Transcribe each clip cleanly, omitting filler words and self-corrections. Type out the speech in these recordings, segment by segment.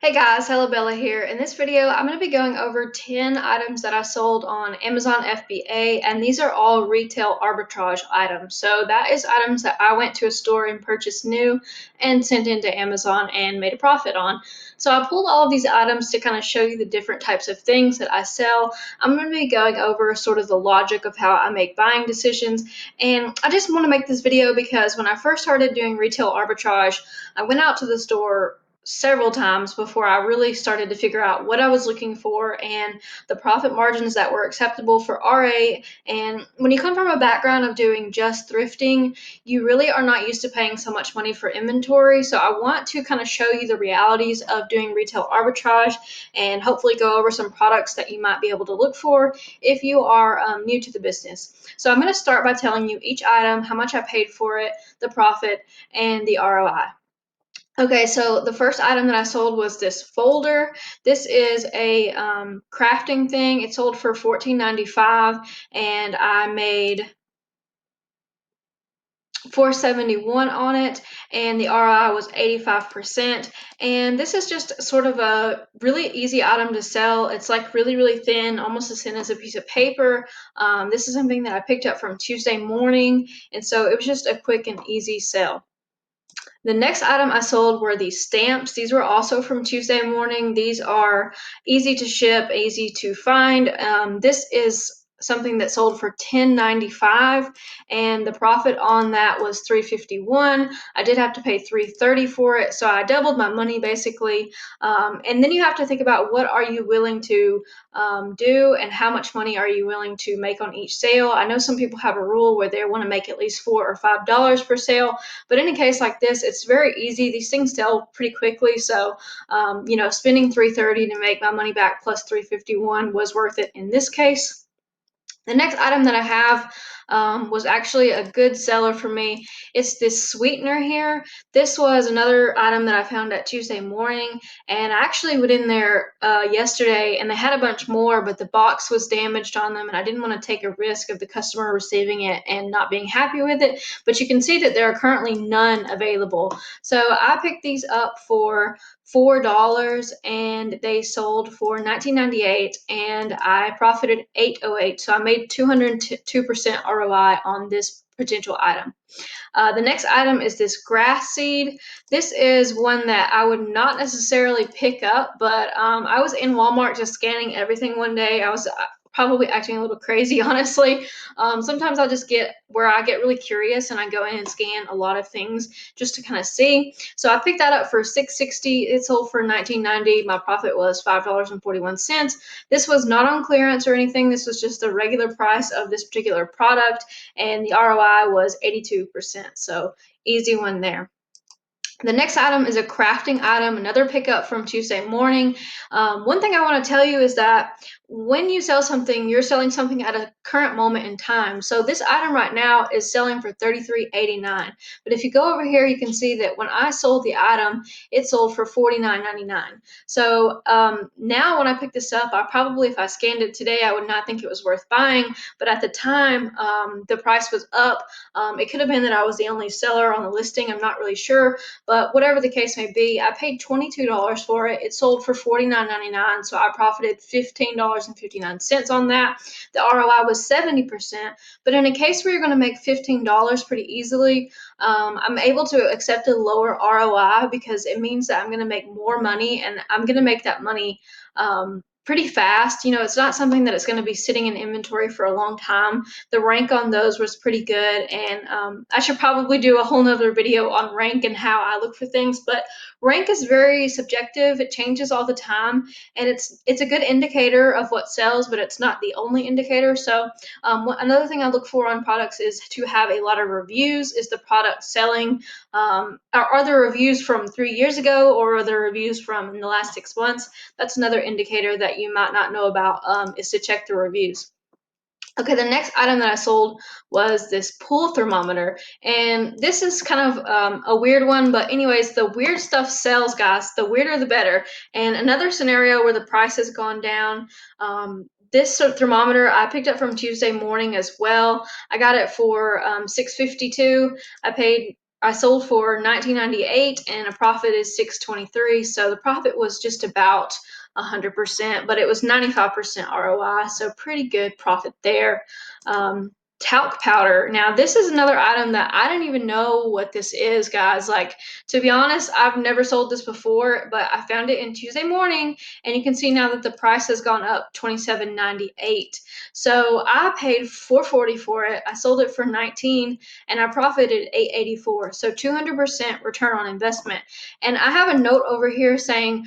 Hey guys, Hello Bella here. In this video, I'm going to be going over 10 items that I sold on Amazon FBA, and these are all retail arbitrage items. So that is items that I went to a store and purchased new and sent into Amazon and made a profit on. So I pulled all of these items to kind of show you the different types of things that I sell. I'm going to be going over sort of the logic of how I make buying decisions, and I just want to make this video because when I first started doing retail arbitrage, I went out to the store several times before I really started to figure out what I was looking for and the profit margins that were acceptable for RA. And when you come from a background of doing just thrifting, you really are not used to paying so much money for inventory. So I want to kind of show you the realities of doing retail arbitrage and hopefully go over some products that you might be able to look for if you are new to the business. So I'm going to start by telling you each item, how much I paid for it, the profit, and the ROI. Okay, so the first item that I sold was this folder. This is a crafting thing. It sold for $14.95, and I made $471 on it, and the ROI was 85%. And this is just sort of a really easy item to sell. It's like really, really thin, almost as thin as a piece of paper. This is something that I picked up from Tuesday morning, and so it was just a quick and easy sell. The next item I sold were these stamps. These were also from Tuesday morning. These are easy to ship, easy to find. This is something that sold for $10.95, and the profit on that was $3.51. I did have to pay $3.30 for it, so I doubled my money basically. And then you have to think about what are you willing to do and how much money are you willing to make on each sale. I know some people have a rule where they want to make at least $4 or $5 per sale, but in a case like this, it's very easy. These things sell pretty quickly, so spending $3.30 to make my money back plus $3.51 was worth it in this case. The next item that I have was actually a good seller for me. It's this sweetener here. This was another item that I found at Tuesday morning, and I actually went in there yesterday, and they had a bunch more, but the box was damaged on them, and I didn't want to take a risk of the customer receiving it and not being happy with it. But you can see that there are currently none available. So I picked these up for $4, and they sold for $19.98, and I profited $8.08. So I made 202% ROI on this potential item. The next item is this grass seed. This is one that I would not necessarily pick up, but I was in Walmart just scanning everything one day. I was probably acting a little crazy, honestly. Sometimes I'll just get where I get really curious and I go in and scan a lot of things just to kind of see. So I picked that up for $6.60. It sold for $19.90. My profit was $5.41. This was not on clearance or anything. This was just the regular price of this particular product, and the ROI was 82%. So easy one there. The next item is a crafting item, another pickup from Tuesday morning. One thing I want to tell you is that when you sell something, you're selling something at a current moment in time. So this item right now is selling for $33.89. But if you go over here, you can see that when I sold the item, it sold for $49.99. So now when I pick this up, I probably, if I scanned it today, I would not think it was worth buying. But at the time, the price was up. It could have been that I was the only seller on the listing. I'm not really sure. But whatever the case may be, I paid $22 for it. It sold for $49.99, so I profited $15.59 on that. The ROI was 70%. But in a case where you're going to make $15 pretty easily, I'm able to accept a lower ROI because it means that I'm going to make more money, and I'm going to make that money pretty fast. It's not something that it's going to be sitting in inventory for a long time. The rank on those was pretty good, and I should probably do a whole nother video on rank and how I look for things, but rank is very subjective. It changes all the time, and it's a good indicator of what sells, but it's not the only indicator. So another thing I look for on products is to have a lot of reviews. Is the product selling? Are there reviews from 3 years ago, or are there reviews from in the last 6 months? That's another indicator that you might not know about, is to check the reviews. Okay, the next item that I sold was this pool thermometer, and this is kind of a weird one, but anyways, the weird stuff sells, guys. The weirder the better. And another scenario where the price has gone down, this thermometer I picked up from Tuesday morning as well. I got it for $6.52. I paid I sold for 19.98 and a profit is 6.23. So the profit was just about 100%, but it was 95% ROI. So pretty good profit there. Talc powder. Now, this is another item that I didn't even know what this is, guys. Like, to be honest, I've never sold this before, but I found it in Tuesday morning, and you can see now that the price has gone up $27.98. So I paid $4.40 for it. I sold it for 19, and I profited $8.84. So 200% return on investment. And I have a note over here saying,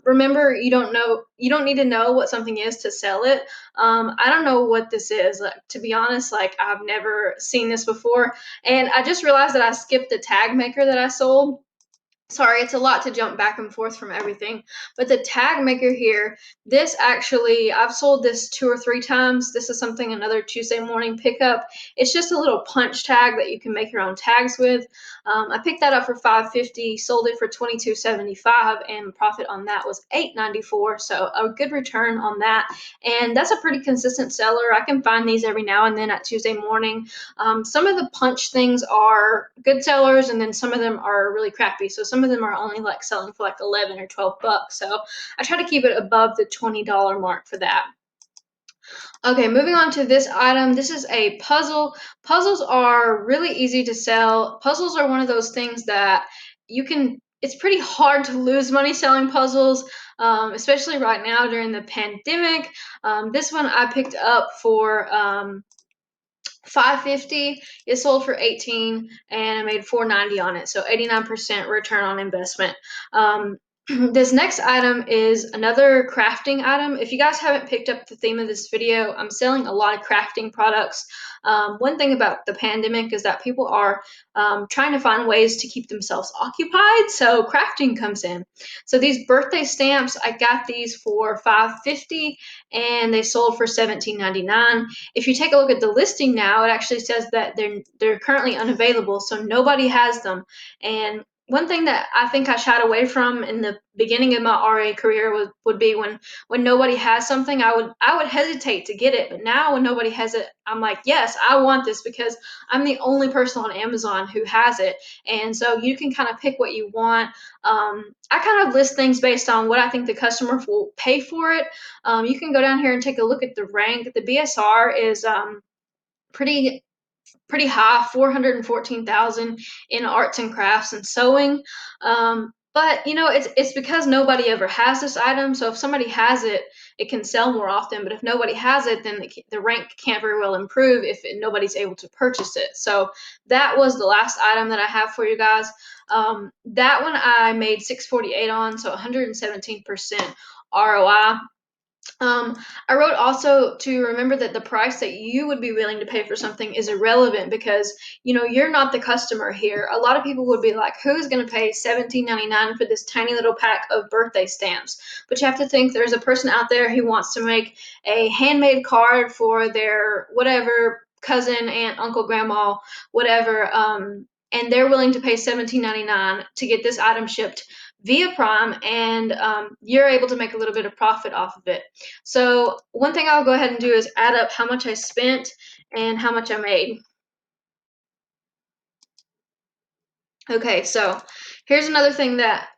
remember, you don't need to know what something is to sell it. I don't know what this is. Like, to be honest, like I've never seen this before. And I just realized that I skipped the tag maker that I sold. Sorry, it's a lot to jump back and forth from everything. But the tag maker here, this actually, I've sold this 2 or 3 times. This is something another Tuesday morning pickup. It's just a little punch tag that you can make your own tags with. I picked that up for $5.50, sold it for $22.75, and profit on that was $8.94. So a good return on that. And that's a pretty consistent seller. I can find these every now and then at Tuesday morning. Some of the punch things are good sellers, and then some of them are really crappy. So some of them are only like selling for like 11 or 12 bucks. So I try to keep it above the $20 mark for that. Okay, moving on to this item. This is a puzzle. Puzzles are really easy to sell. Puzzles are one of those things that it's pretty hard to lose money selling puzzles, especially right now during the pandemic. This one I picked up for $5.50. It sold for 18 and I made $4.90 on it. So 89% return on investment. This next item is another crafting item. If you guys haven't picked up the theme of this video, I'm selling a lot of crafting products. One thing about the pandemic is that people are trying to find ways to keep themselves occupied, so crafting comes in. So these birthday stamps, I got these for $5.50 and they sold for $17.99. If you take a look at the listing now, it actually says that they're currently unavailable, so nobody has them. And one thing that I think I shied away from in the beginning of my RA career would be when nobody has something, I would hesitate to get it. But now when nobody has it, I'm like, yes, I want this because I'm the only person on Amazon who has it. And so you can kind of pick what you want. I kind of list things based on what I think the customer will pay for it. You can go down here and take a look at the rank. The BSR is pretty high, 414,000 in arts and crafts and sewing. But it's because nobody ever has this item. So if somebody has it, it can sell more often. But if nobody has it, then the rank can't very well improve if nobody's able to purchase it. So that was the last item that I have for you guys. That one I made 648 on, so 117% ROI. I wrote also to remember that the price that you would be willing to pay for something is irrelevant because you're not the customer here. A lot of people would be like, who's going to pay $17.99 for this tiny little pack of birthday stamps? But you have to think there's a person out there who wants to make a handmade card for their whatever cousin, aunt, uncle, grandma, whatever, and they're willing to pay $17.99 to get this item shipped via Prime, and you're able to make a little bit of profit off of it. So one thing I'll go ahead and do is add up how much I spent and how much I made. Okay, so here's another thing that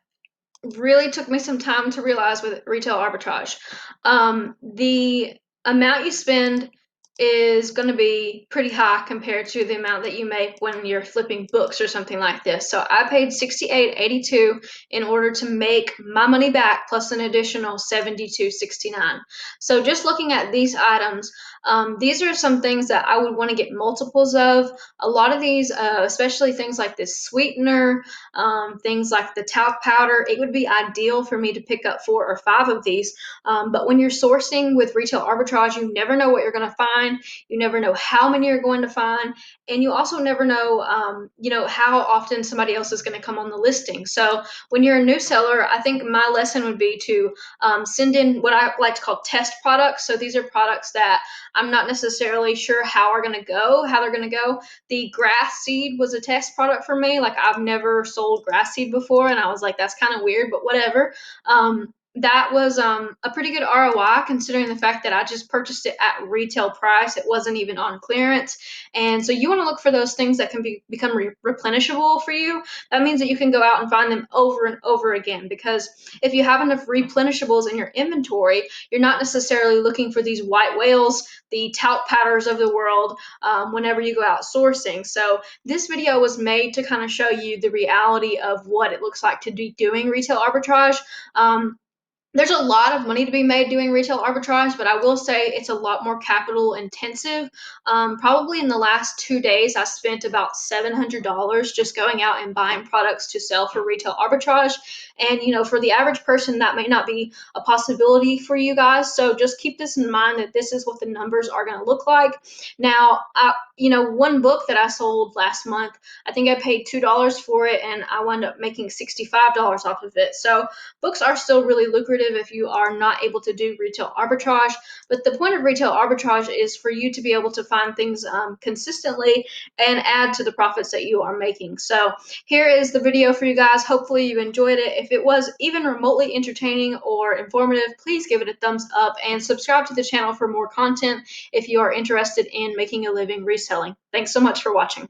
really took me some time to realize with retail arbitrage. The amount you spend is going to be pretty high compared to the amount that you make when you're flipping books or something like this. So I paid $68.82 in order to make my money back plus an additional $72.69. So just looking at these items, these are some things that I would want to get multiples of. A lot of these, especially things like this sweetener, things like the talc powder, it would be ideal for me to pick up 4 or 5 of these. But when you're sourcing with retail arbitrage, you never know what you're going to find. You never know how many you're going to find. And you also never know, how often somebody else is going to come on the listing. So when you're a new seller, I think my lesson would be to send in what I like to call test products. So these are products that I'm not necessarily sure how they're going to go. The grass seed was a test product for me. Like I've never sold grass seed before, and I was like, that's kind of weird, but whatever. that was a pretty good ROI considering the fact that I just purchased it at retail price. It wasn't even on clearance. And so you want to look for those things that can become replenishable for you. That means that you can go out and find them over and over again, because if you have enough replenishables in your inventory, you're not necessarily looking for these white whales, the talc powders of the world, whenever you go out sourcing. So this video was made to kind of show you the reality of what it looks like to be doing retail arbitrage. There's a lot of money to be made doing retail arbitrage, but I will say it's a lot more capital intensive. Probably in the last 2 days, I spent about $700 just going out and buying products to sell for retail arbitrage. And, for the average person, that may not be a possibility for you guys. So just keep this in mind, that this is what the numbers are going to look like. Now, one book that I sold last month, I think I paid $2 for it, and I wound up making $65 off of it. So books are still really lucrative if you are not able to do retail arbitrage, but the point of retail arbitrage is for you to be able to find things consistently and add to the profits that you are making. So here is the video for you guys. Hopefully you enjoyed it. If it was even remotely entertaining or informative, please give it a thumbs up and subscribe to the channel for more content if you are interested in making a living reselling. Thanks so much for watching.